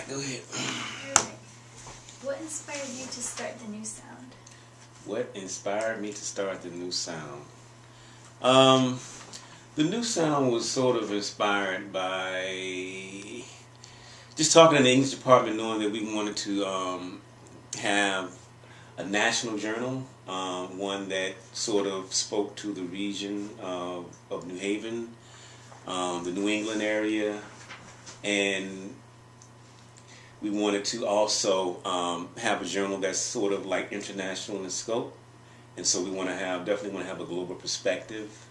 Go ahead. Alright. What inspired you to start the new sound? What inspired me to start the new sound? Um, the new sound was sort of inspired by just talking in the English department, knowing that we wanted to have a national journal, one that sort of spoke to the region of New Haven, the New England area, and we wanted to also have a journal that's sort of like international in scope, and so we want to have definitely want to have a global perspective.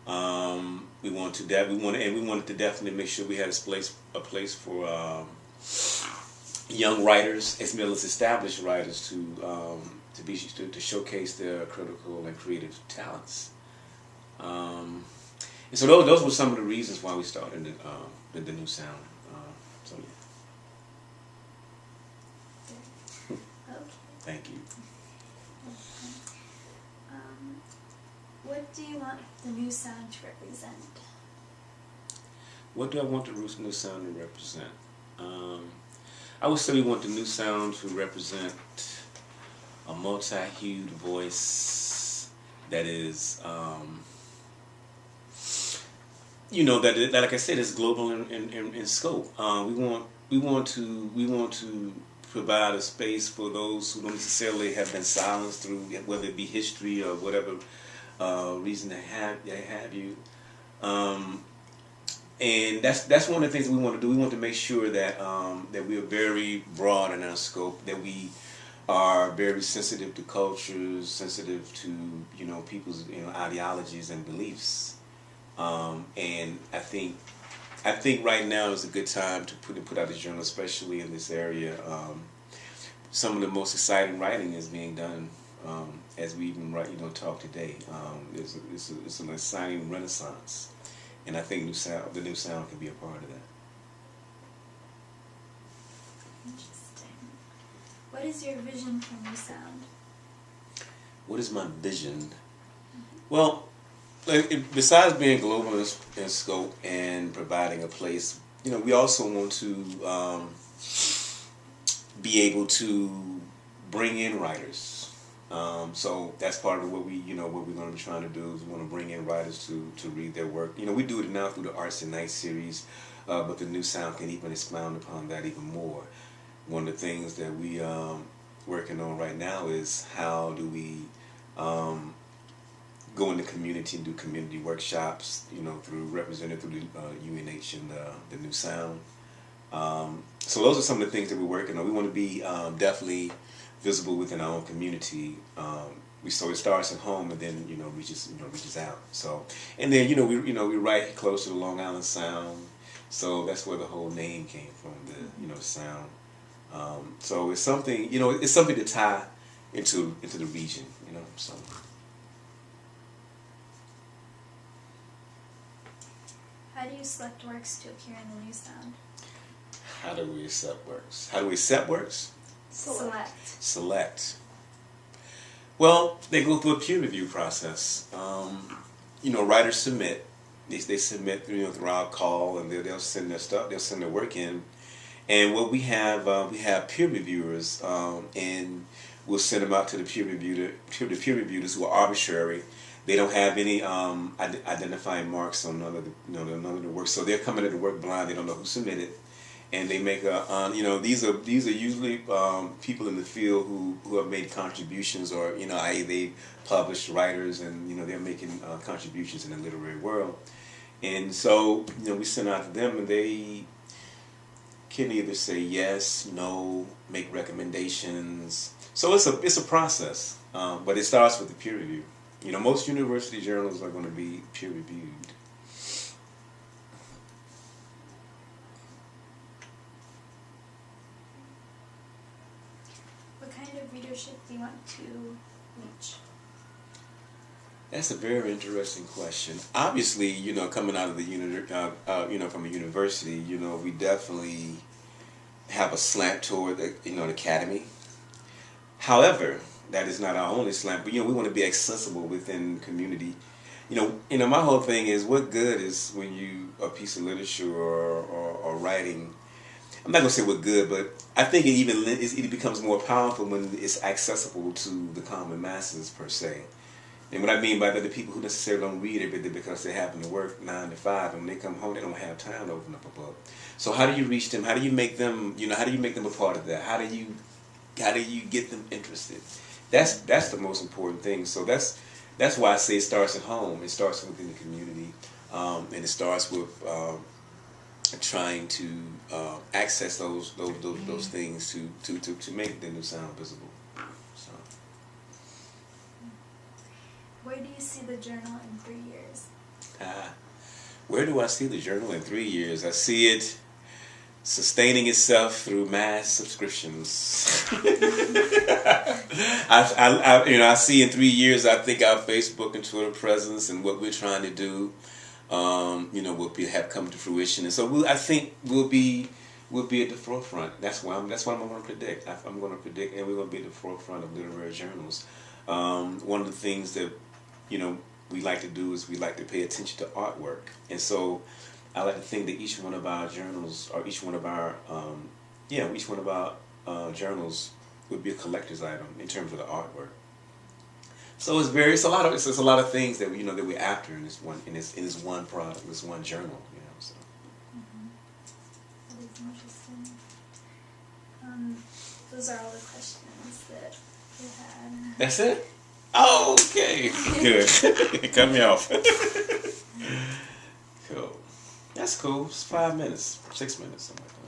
We wanted to definitely make sure we had a place for young writers as well as established writers to showcase their critical and creative talents. And so those were some of the reasons why we started the new sound. So yeah. Okay. Thank you. What do you want the new sound to represent? What do I want the new sound to represent? I would say we want the new sound to represent a multi-hued voice that is, that like I said, is global in scope. We want to provide a space for those who don't necessarily have been silenced through whether it be history or whatever reason they have you. And that's one of the things that we want to do. We want to make sure that that we are very broad in our scope, that we are very sensitive to cultures, sensitive to people's ideologies and beliefs. And I think right now is a good time to put out a journal, especially in this area. Some of the most exciting writing is being done as we even talk today. It's an exciting renaissance. And I think the new sound can be a part of that. Interesting. What is your vision for new sound? What is my vision? Well, besides being global in scope and providing a place, we also want to be able to bring in writers. So that's part of what we're going to be trying to do is we want to bring in writers to read their work. We do it now through the Arts and Nights series, but the new sound can even expound upon that even more. One of the things that we working on right now is how do we go in the community and do community workshops, represented through the UNH and the new sound. So those are some of the things that we're working on. We want to be definitely visible within our own community. So it starts at home and then reaches out. So and then we right close to the Long Island Sound, so that's where the whole name came from, the sound. So it's something it's something to tie into the region. So. How do you select works to appear in the new sound? How do we accept works? How do we accept works? Select. Well, they go through a peer review process. Writers submit. They submit through our call, and they'll send their stuff. They'll send their work in, and what we have peer reviewers, and we'll send them out to the peer reviewers who are arbitrary. They don't have any identifying marks on none of the work, so they're coming at the work blind. They don't know who submitted. And they make these are usually people in the field who have made contributions, or i.e. they published writers, and they're making contributions in the literary world. And so we send out to them, and they can either say yes, no, make recommendations. So it's a process, but it starts with the peer review. Most university journals are going to be peer reviewed. Readership do you want to reach? That's a very interesting question. Obviously, coming out of the from a university, we definitely have a slant toward the academy. However, that is not our only slant, but we want to be accessible within community. My whole thing is, what good is when a piece of literature or writing I'm not gonna say we're good, but I think it becomes more powerful when it's accessible to the common masses per se. And what I mean by that, the people who necessarily don't read every day because they happen to work 9 to 5, and when they come home, they don't have time to open up a book. So how do you reach them? How do you make them? How do you make them a part of that? How do you get them interested? That's the most important thing. So that's why I say it starts at home. It starts within the community, and it starts with trying to access those things to make the new sound visible. So. Where do you see the journal in 3 years? Where do I see the journal in 3 years? I see it sustaining itself through mass subscriptions. I see in 3 years, I think our Facebook and Twitter presence and what we're trying to do, will have come to fruition, and so I think we'll be at the forefront. That's what I'm going to predict. I'm going to predict, and we're going to be at the forefront of literary journals. One of the things that we like to do is we like to pay attention to artwork, and so I like to think that each one of our journals, or each one of our journals would be a collector's item in terms of the artwork. So it's a lot of things that that we're after in this one product, this one journal. So. That is interesting. Those are all the questions that we had. That's it? Oh, okay. Good. Cut me off. Cool. That's cool. It's 5 minutes, 6 minutes, something like that.